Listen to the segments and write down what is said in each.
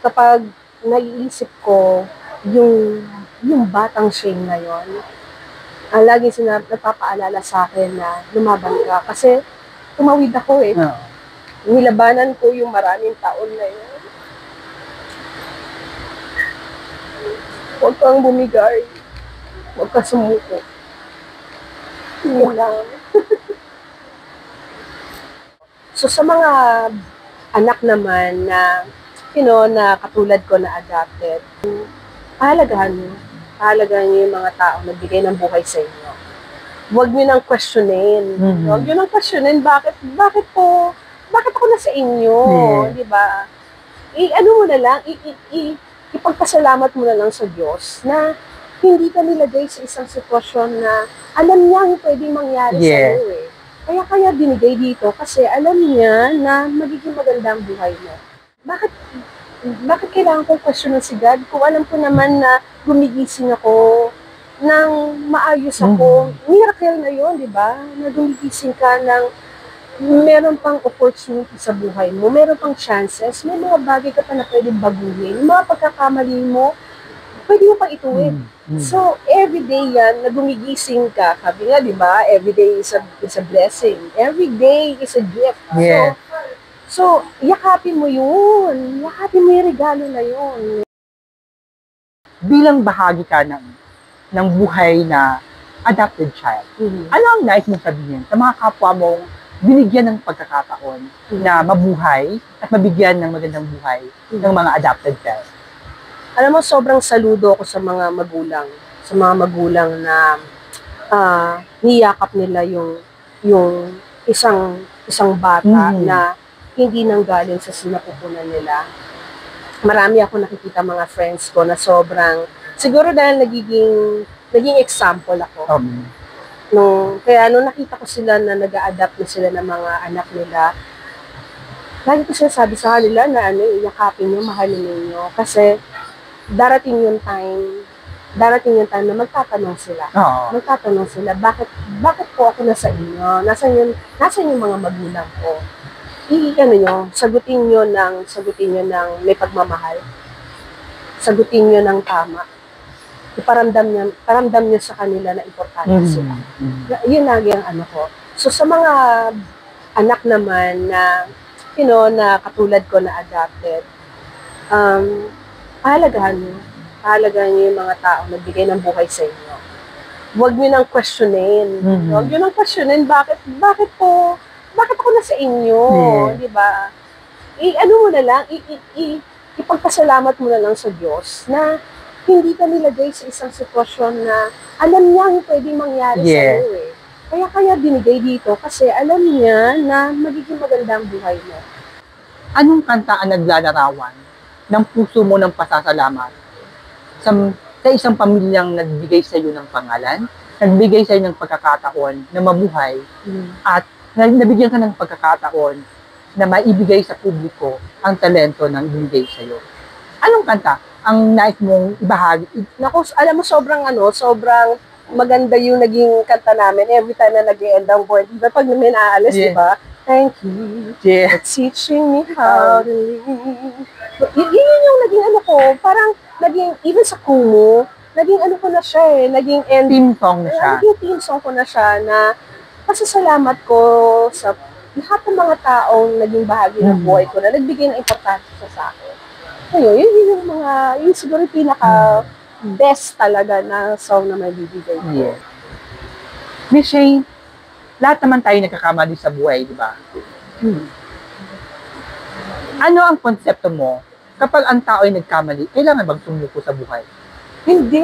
kapag naiisip ko yung batang Shane na yun, lagi nagpapaalala sa akin na lumaban ka. Kasi tumawid ako eh. Oo. Nilabanan ko yung maraming taon na yun. Huwag kang bumigay. Huwag kang sumuko. Yun lang. So sa mga anak naman na, na katulad ko na adopted, pahalagahan niyo yung mga tao na nagbigay ng buhay sa inyo. Huwag niyo nang questionin. Huwag niyo nang questionin, bakit ako na sa inyo, di ba? Ano mo na lang, ipagpasalamat mo na lang sa Diyos na hindi ka nilagay sa isang sitwasyon na alam niya ang pwedeng mangyari sa iyo eh. Kaya binigay dito kasi alam niya na magiging maganda ang buhay mo. Bakit kailangan kong questionin si God kung alam ko naman na gumigising ako nang maayos ako? Miracle na yun, di ba? Na gumigising ka ng meron pang opportunity sa buhay mo, meron pang chances, may mga bagay ka pa na pwedeng baguhin, mga pagkakamali mo, pwede mo pang ituwid. So, everyday yan, na gumigising ka, sabi nga, di ba, everyday is a blessing. Every day is a gift. Yeah. So, yakapin mo yun. Yakapin mo yung regalo na yun. Bilang bahagi ka ng buhay na adopted child, ano ang nais mong sabihin sa mga kapwa mong binigyan ng pagkakataon na mabuhay at mabigyan ng magandang buhay ng mga adopted child? Alam mo, sobrang saludo ako sa mga magulang na niyakap nila yung isang bata na hindi nanggaling sa sinapupunan nila. Marami ako nakikita mga friends ko na sobrang, siguro dahil naging example ako. Kaya nung nakita ko sila na nag-a-adapt na sila ng mga anak nila, lagi ko sinasabi sa kanila na iyakapin nyo, mahalin ninyo. Kasi darating yung time na magtatanong sila. Magtatanong sila, bakit po ako nasa inyo? Nasaan yung mga magulang ko? Sagutin nyo ng may pagmamahal. Sagutin nyo ng tama. Iparamdam nyo sa kanila na importante sila. Yun lagi ang ko. So sa mga anak naman na, na katulad ko na adopted, pahalagahan niyo yung mga tao na nagbigay ng buhay sa inyo. Huwag niyo nang questionin. Huwag niyo nang questionin, bakit ako na sa inyo, di ba? Ano mo na lang, ipagpasalamat mo na lang sa Diyos na hindi ka nilagay sa isang sitwasyon na alam niya ang pwedeng mangyari sa iyo eh. Kaya binigay dito kasi alam niya na magiging maganda ang buhay mo. Anong kanta ang naglalarawan ng puso mo ng pasasalamat sa isang pamilyang nagbigay sa iyo ng pangalan, nagbigay sa iyo ng pagkakataon na mabuhay, at nabigyan ka ng pagkakataon na maibigay sa publiko ang talento ng binigay sa iyo? Anong kanta ang nais mong ibahagi? Naku, alam mo, sobrang maganda yung naging kanta namin every time na nag-e-end ang board. Diba pag may naaalis, diba? Thank you for teaching me how to live. Yun yung naging parang naging, even sa Kumu, naging ko na siya eh, naging theme song na siya. Naging theme song ko na siya na pasasalamat ko sa lahat ng mga taong naging bahagi ng buhay ko na nagbigay ng importansya sa akin. Ayun, yun siguro pinaka best talaga na song na may bibigay ko. Miss Shane, lahat naman tayo nagkakamali sa buhay, di ba? Ano ang konsepto mo kapag ang tao ay nagkamali, kailangan bang sumuko sa buhay? Hindi.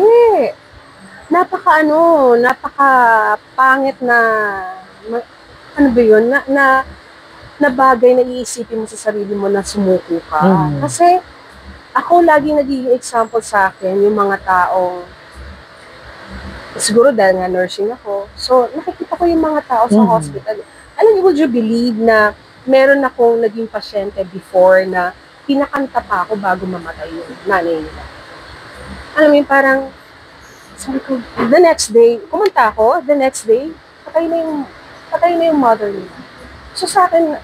Napaka pangit na, ano ba yun, na bagay na iisipin mo sa sarili mo na sumuko ka. Kasi, ako laging nagiging example sa akin, yung mga taong, siguro dahil nga nursing ako, so nakikita ko yung mga tao sa hospital. Alam niyo, would you believe na meron akong naging pasyente before na pinakanta pa ako bago mamatay yung nanay nila. Alam mo yun, parang, sabi ko, the next day, kumanta ako, the next day, patay na yung mother nila. So sa akin,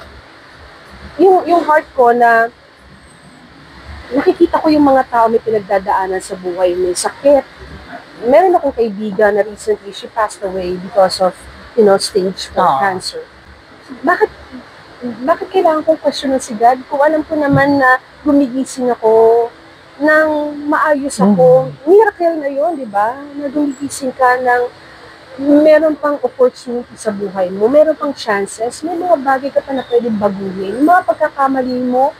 yung heart ko na nakikita ko yung mga tao may pinagdadaanan sa buhay, may sakit. Meron akong kaibigan na recently, she passed away because of, stage 4 cancer. Bakit kailangan kong questionan si God? Kung alam ko naman na gumigising ako, nang maayos ako, miracle na yun, di ba? Na gumigising ka ng meron pang opportunity sa buhay mo, meron pang chances, may mga bagay ka pa na pwedeng baguhin, yung mga pagkakamali mo,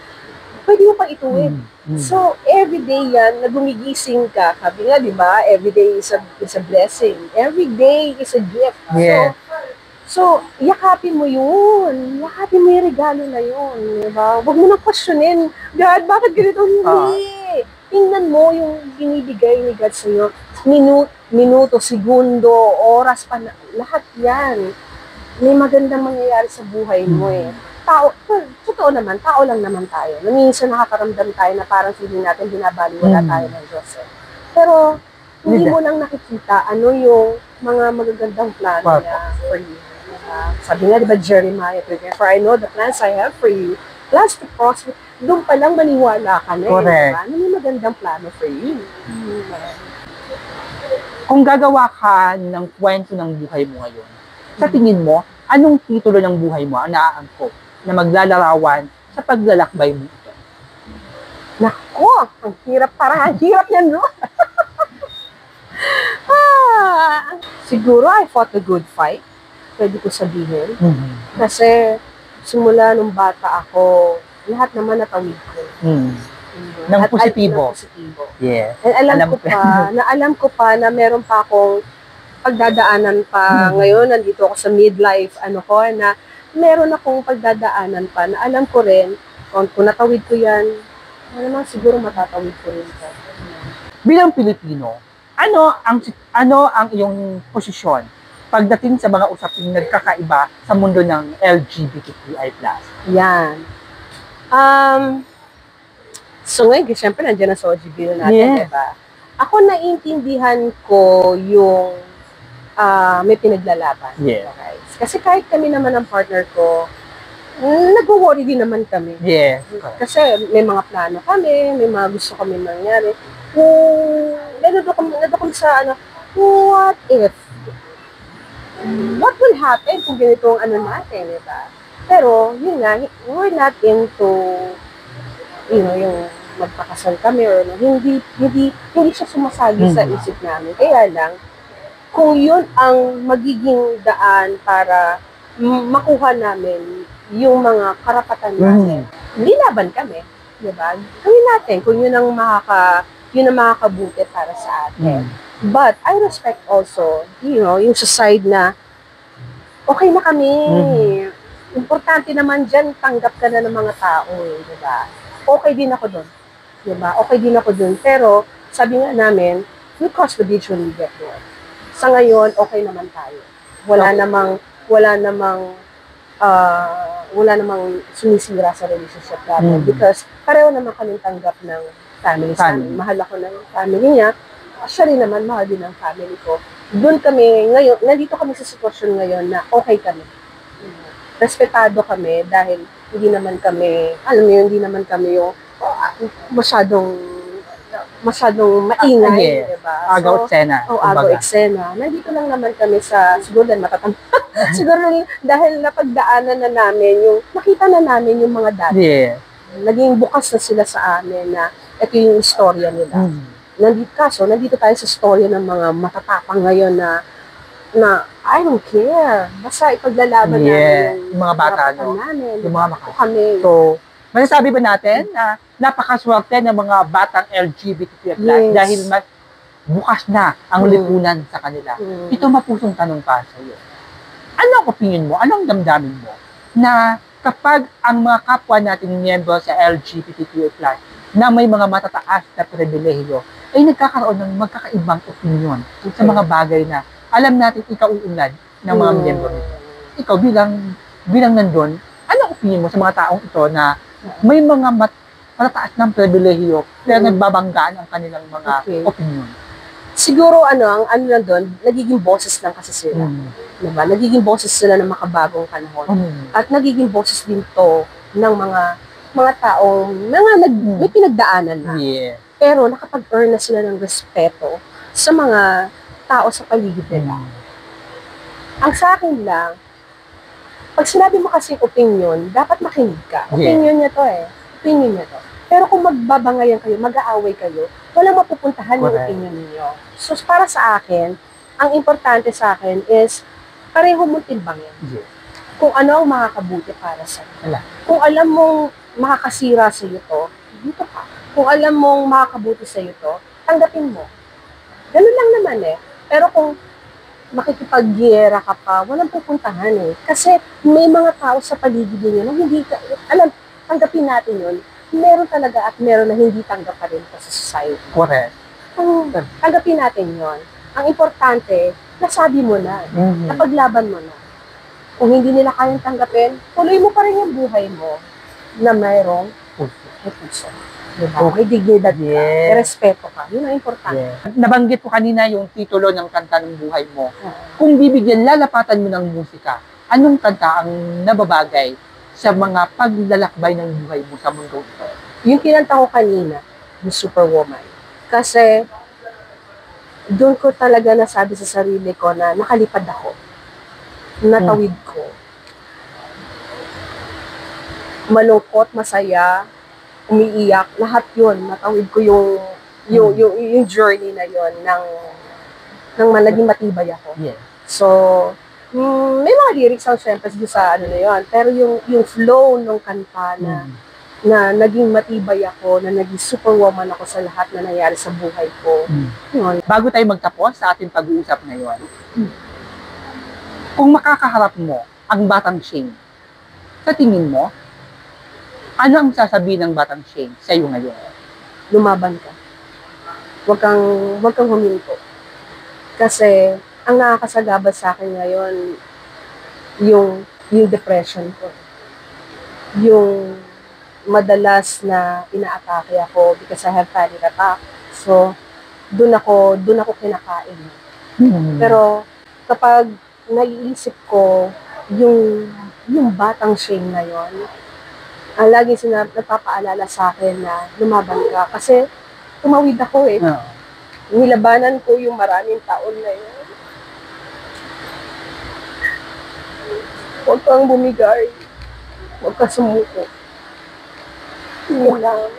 pwede mo pang ituwid. So, everyday yan, na gumigising ka, sabi nga, di ba, everyday is a blessing. Every day is a gift. Yeah. So, yakapin mo yun. Yakapin mo yung regalo na yun. Di ba? Huwag mo nang questionin, God, bakit ganito? Hindi. Tingnan mo yung binibigay ni God sa'yo. Minuto, segundo, oras pa, lahat yan. May magandang mangyayari sa buhay mo eh. Totoo naman, tao lang naman tayo. Minsan nakakaramdam tayo na parang feeling natin binabaliwala tayo ng Diyos eh. Pero, hindi mo lang nakikita ano yung mga magagandang plano niya for you. Sabi nga, diba, Jeremiah, for I know the plans I have for you, plans to prosper. Doon pa lang maniwala ka na. Correct. Ano yung magandang plano for you? Kung gagawa ka ng kwento ng buhay mo ngayon, sa tingin mo, anong titulo ng buhay mo ang naaangkop na maglalarawan sa paglalakbay mo ito? Nako, ang hirap, parang ang hirap yan, no? Siguro, I fought a good fight. Pwede ko sabihin. Kasi, simula nung bata ako, lahat naman natawid ko. Ng positibo. Yeah. And alam ko pa na meron pa akong pagdadaanan pa ngayon, nandito ako sa midlife, na meron akong pagdadaanan pa na alam ko rin, kung natawid ko yan, naman siguro matatawid ko rin ito. Bilang Pilipino, ano ang iyong posisyon pagdating sa mga usaping nagkakaiba sa mundo ng LGBTQI+? Yan. So ngayon, siyempre, nandiyan na sa OGB natin, diba? Ako naiintindihan ko yung may pinaglalaban. Yeah. Okay? Kasi kahit kami naman ang partner ko, nag-worry din naman kami. Yeah. Kasi may mga plano kami, may mga gusto kami mangyari. Nandito kami sa what if? What will happen kung ganito ang natin, diba? Pero, yun nga, we're not into, yung magpakasal kami or hindi siya sumasagi sa isip namin. Kaya lang, kung yun ang magiging daan para makuha namin yung mga karapatan natin, nilaban kami, diba? Gawin natin kung yun ang makakabuti para sa atin. But I respect also, yung sa side na okay na kami. Importante naman dyan, tanggap ka na ng mga tao, diba? Okay din ako dun. Diba? Okay din ako dun. Pero, sabi nga namin, we cross the bridge when we get there. Sa ngayon, okay naman tayo. Wala namang sumisira sa relationship natin. Because, pareho naman kami tanggap ng family sa amin. Mahal ako ng family niya. Siya rin naman, mahal din ng family ko. Doon kami, ngayon, nandito kami sa sitwasyon ngayon na okay kami. Respetado kami dahil hindi naman kami yung masyadong maingay, diba? Agaw eksena. Agaw eksena. Nandito lang naman kami siguro dahil matatanda. Siguro dahil napagdaanan na namin nakita na namin yung mga dati. Yeah. Naging bukas na sila sa amin na ito yung istorya nila. Nandito tayo sa storya ng mga matatapang ngayon na I don't care. Basta ipaglalaban namin yung mga bata, namin. Yung mga kami. So, masasabi ba natin na napakaswerte ng mga batang LGBTQ+, dahil mas bukas na ang lipunan sa kanila? Ito mapusong tanong pa sa iyo. Ano ang opinion mo? Anong damdamin mo na kapag ang mga kapwa nating miyembro sa LGBTQ+, na may mga matataas na pribilehiyo, ay nagkakaroon ng magkakaibang opinion sa mga bagay na alam natin ikauunlad ng mga miyembro nito. Ikaw bilang nandun, anong opinion mo sa mga taong ito na may mga matataas ng pribilehiyo pero nagbabanggaan ang kanilang mga opinion? Siguro ang doon, nagiging boses lang kasi sila. Diba? Nagiging boses sila ng makabagong panahon. At nagiging boses din to ng mga mga taong, may pinagdaanan na. Yeah. Pero nakapag-earn na sila ng respeto sa mga tao sa paligid nila. Ang sa akin lang, pag sinabi mo kasing opinion, dapat makinig ka. Opinion niya to eh. Opinion niya to. Pero kung magbabangayan kayo, mag-aaway kayo, walang mapupuntahan yung opinion ninyo. So, para sa akin, ang importante sa akin is pareho mong timbangin. Yeah. Kung ano ang makakabuti para sa iyo. Wala. Kung alam mong makakasira sa iyo to, dito ka. Kung alam mong makakabuti sa iyo to, tanggapin mo. Ganun lang naman eh. Pero kung makikipagyera ka pa, walang pupuntahan eh. Kasi may mga tao sa paligid niyo na hindi ka, tanggapin natin yun. Meron talaga at meron na hindi tanggap pa rin sa society. Correct. Tanggapin natin yon. Ang importante, nasabi mo na. Napaglaban mo na. Kung hindi nila kayang tanggapin, tuloy mo pa rin yung buhay mo na mayroong puso. Diba? May dignidad ka, may respeto ka. Yun ang importante. Nabanggit ko kanina yung titulo ng kanta ng buhay mo. Kung bibigyan, lalapatan mo ng musika, anong kanta ang nababagay sa mga paglalakbay ng buhay mo sa mundo ito? Yung kinanta ko kanina, yung Superwoman. Kasi, doon ko talaga nasabi sa sarili ko na nakalipad ako. Natawid ko. Malungkot, masaya, umiiyak, lahat yun. Natawid ko yung journey na yun nang naging matibay ako. Yeah. So, may mga lyrics ang syempre sa ano na yun. Pero yung flow ng kanta na naging matibay ako, na naging superwoman ako sa lahat na nangyari sa buhay ko. Yun. Bago tayo magtapos sa ating pag-uusap ngayon, kung makakaharap mo ang Batang Shane, sa tingin mo, ano ang sasabihin ng Batang Shane sa iyo ngayon? Lumaban ka. Huwag kang huminto. Kasi, ang nakakasagabal sa akin ngayon, yung depression ko. Yung madalas na inaatake ako because I have panic attack. So, doon ako kinakain. Pero, kapag naiisip ko yung Batang Shane na yon, ang lagi nagpapaalala sa akin na lumaban ka. Kasi, tumawid ako eh. Nilabanan ko yung maraming taon na yun. Huwag kang bumigay. Huwag kang sumuko. Yun lang.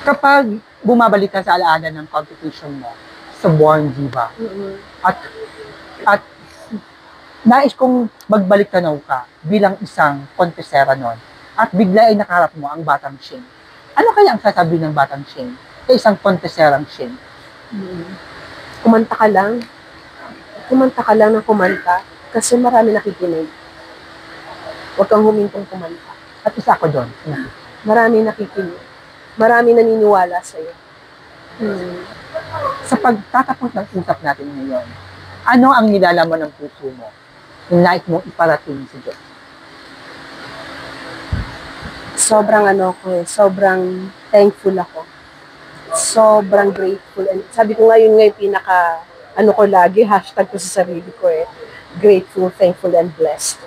Kapag bumabalik ka sa alaala ng competition mo sa Born Diva, at nais kong magbalik tanaw ka bilang isang kontesera nun, at bigla ay nakaharap mo ang Batang Shane. Ano kaya ang sasabihin ng Batang Shane sa isang konteserang Shane? Kumanta ka lang. Kumanta ka lang ng kumanta kasi marami nakikinig. Huwag kang humintong kumanta. At isa ko doon. Marami nakikinig. Marami naniniwala sa'yo. Sa pagtatapos ng usap natin ngayon, ano ang nilalaman ng puso mo? Yung nais mong iparating sa Diyos? Sobrang thankful ako. Sobrang grateful. And sabi ko ngayon pinaka, ko lagi, hashtag ko sa sarili ko grateful, thankful, and blessed.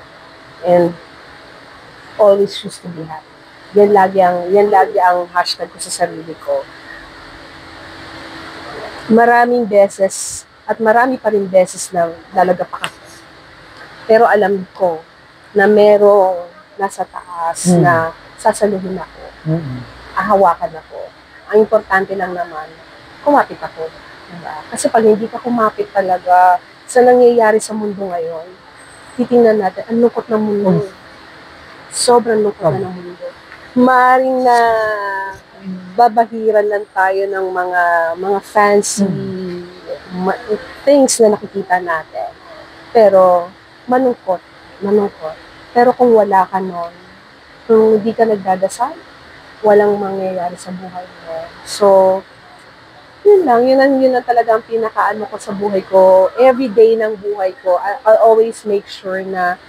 And always choose to be happy. Yan lagi ang hashtag ko sa sarili ko. Maraming beses, at marami pa rin beses na lalagapak ako. Pero alam ko na merong nasa taas na sasaluhin ako. Ahawakan ako. Ang importante lang naman, kumapit ako. Diba? Kasi pag hindi ka kumapit talaga sa nangyayari sa mundo ngayon, titingnan natin, ang lungkot ng mundo. Sobrang lungkot na ng mundo. Maring na babahiran lang tayo ng mga fancy things na nakikita natin. Pero malungkot. Pero kung wala ka nun, kung hindi ka nagdadasal, walang mangyayari sa buhay mo. So, yun lang talaga ang pinakaano ko sa buhay ko. Every day ng buhay ko, I'll always make sure na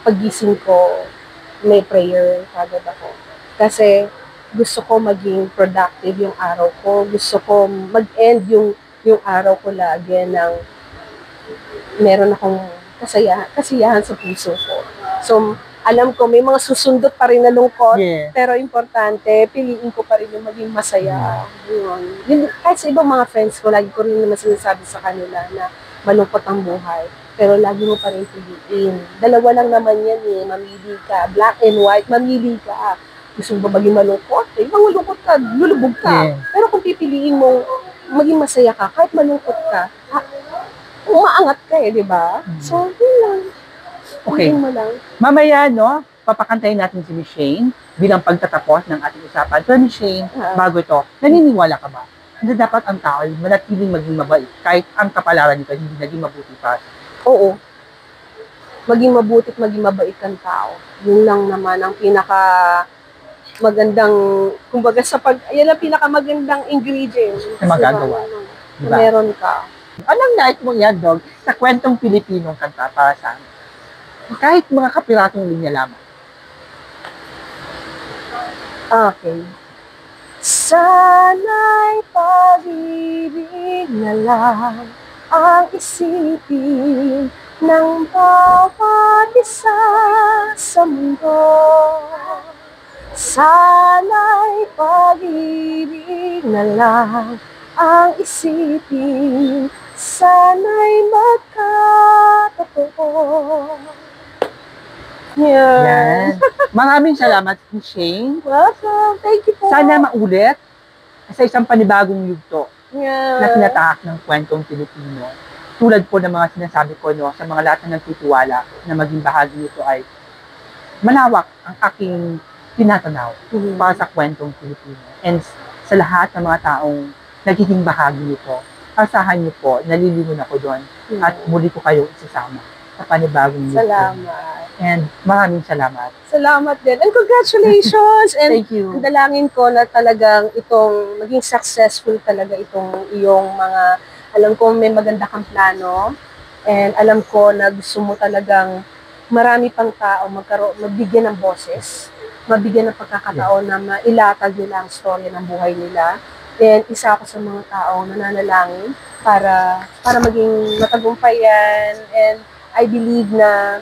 pagising ko, may prayer kagad ako. Kasi gusto ko maging productive yung araw ko. Gusto ko mag-end yung araw ko lagi ng meron akong kasiyahan sa puso ko. So, alam ko may mga susundot pa rin na lungkot, Yeah. pero importante, piliin ko pa rin yung maging masaya. Yun, kahit sa ibang mga friends ko, lagi ko rin naman sinasabi sa kanila na malungkot ang buhay. Pero lagi mo pa rin piliin. Dalawa lang naman yan eh, mamili ka. Black and white, mamili ka. Gusto mo ba maging malungkot? Eh, pag malungkot ka, lulubog ka. Yeah. Pero kung pipiliin mo maging masaya ka, kahit malungkot ka, umaangat ka eh, di ba? So, yun lang. Okay. Piliin mo lang. Mamaya, no, papakantayin natin si Miss Shane bilang pagtatapos ng ating usapan. Pero Miss Shane, bago ito, naniniwala ka ba na dapat ang tao ay manatiling maging mabait kahit ang kapalaran nito hindi naging mabuti pa? Oo. Maging mabuti at maging mabait kang tao. Yun lang naman ang pinaka magandang, kumbaga yan ang pinaka magandang ingredient. Na magagawa. Na Diba? meron ka. Anong nais mong ihandog sa kwentong Pilipinong kanta para sa amin? Kahit mga kapiratong linya lamang. Okay. Sana'y pag-ibig na lang ang isipin ng bawat isa sa mundo. Sana'y pag-ibig na lang ang isipin, sana'y magkatotoo. Yan. Maraming salamat, Miss Shane. Welcome. Thank you po. Sana maulit sa isang panibagong yugto na tinatahak ng kwentong Pilipino. Tulad po ng mga sinasabi ko, no, sa mga lahat na nagtitiwala na maging bahagi nito ay malawak ang aking tinatanaw para sa kwentong Pilipino. And sa lahat ng mga taong nagiging bahagi nito, asahan niyo po, nalilingon ako doon at muli ko kayo isasama sa panibagong yugto. Salamat. And maraming salamat. Salamat din. And congratulations. And Thank you. dalangin ko na talagang itong maging successful talaga itong iyong mga, alam ko may maganda kang plano. And alam ko na gusto mo talagang marami pang tao magbigyan ng boses, mabigyan ng pagkakataon na mailatag nila ang storya ng buhay nila. And isa ako sa mga taong nananalangin para maging matagumpayan. And I believe na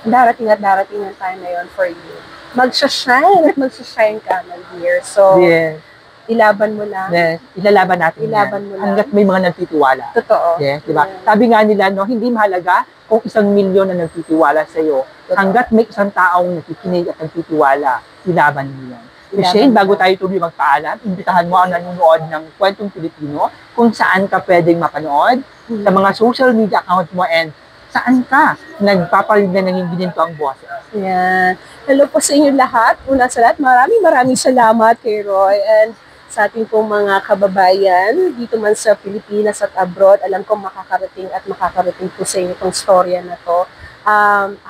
darating at darating ang time na yun for you. Magsashine ka, my dear. So, Yes. ilaban mo lang. Yes. Ilalaban natin Ilaban yan. mo lang. Hanggat may mga nagtitiwala. Totoo. Yes, di ba? Yeah. Sabi nga nila, no, hindi mahalaga kung 1,000,000 na nagtitiwala sa iyo. Totoo. Hanggat may isang taong nakikinig at nagtitiwala, ilaban mo yan. Ilaban Shane, mo. bago tayo tuloy magpaalam, imbitahan mo ang nanonood ng Kwentong Pilipino kung saan ka pwedeng mapanood sa mga social media account mo and saan ka nagpapalitan ng gininto ang boses. Yan. Hello po sa inyo lahat. Una sa lahat, maraming salamat kay Roy and sa ating pong mga kababayan dito man sa Pilipinas at abroad. Alam ko makakarating po sa inyo itong storya na to.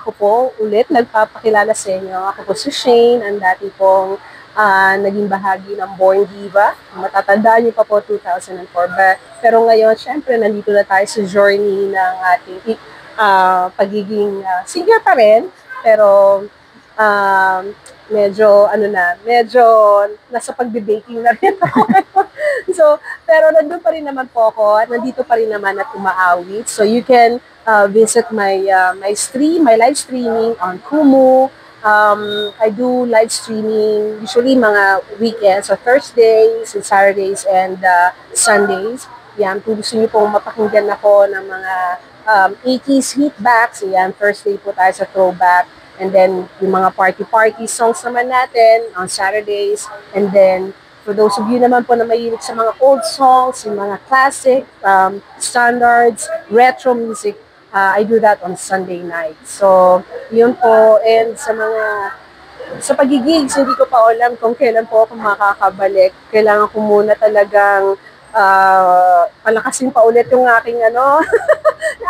Ako po ulit nagpapakilala sa inyo. Ako po si Shane, ang dati pong naging bahagi ng Born Diva. Matatandaan niyo pa po 2004. Pero ngayon, syempre, nandito na tayo sa journey ng ating pagiging singer pa rin, pero medyo nasa pagbe-baking na rin ako. So, pero nandun pa rin naman po ako at nandito pa rin naman at umaawit. So, you can visit my live streaming on Kumu. I do live streaming usually mga weekends, so Thursdays and Saturdays and Sundays. Yan, kung gusto niyo pong mapakinggan ako ng mga 80s hitbacks, yan, Thursday po tayo sa throwback. And then, yung mga party songs naman natin on Saturdays. And then, for those of you naman po na mahilig sa mga old songs, yung mga classic, standards, retro music, I do that on Sunday night. So, yun po. And sa pagigigs, hindi ko pa alam kung kailan po ako makakabalik. Kailangan ko muna talagang palakasin pa ulit yung aking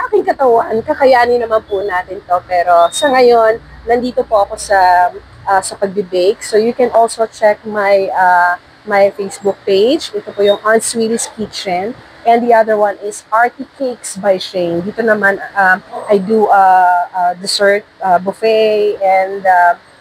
aking katawan. Kakayanin naman po natin to. Pero sa ngayon, nandito po ako sa pagbe-bake. So you can also check my Facebook page. Ito po yung Aunt Sweetie's Kitchen. And the other one is Arty Cakes by Shane. Dito naman, I do dessert buffet and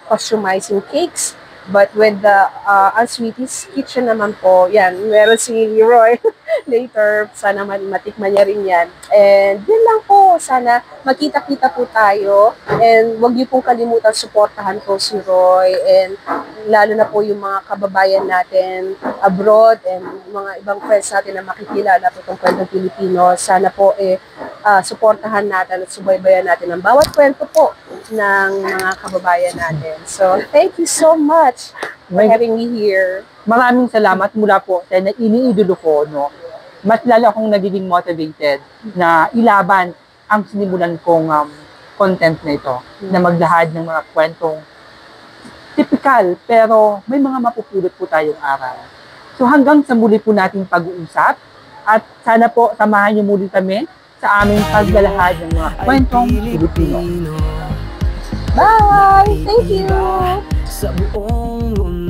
customizing cakes. But with the Aunt Sweetie's Kitchen naman po, yan, meron si Roy. later. Sana matikman niya rin yan. And yun lang po, sana magkita-kita po tayo. And huwag niyo pong kalimutan suportahan po si Roy. And lalo na po yung mga kababayan natin abroad and mga ibang friends natin na makikilala po itong kwentong Pilipino. Sana po suportahan natin at subaybayan natin ang bawat kwento po ng mga kababayan natin. So, thank you so much for having me here. Maraming salamat mula po sa iniidolo ko, no? Mas lalo akong nagiging motivated na ilaban ang sinimulan kong content na ito, na maglahad ng mga kwentong typical, pero may mga mapupulot po tayong aral. So hanggang sa muli po nating pag-uusap, at sana po samahan niyo muli kami sa aming paglalahad ng mga kwentong Pilipino. Bye! Thank you! Sa buong mundo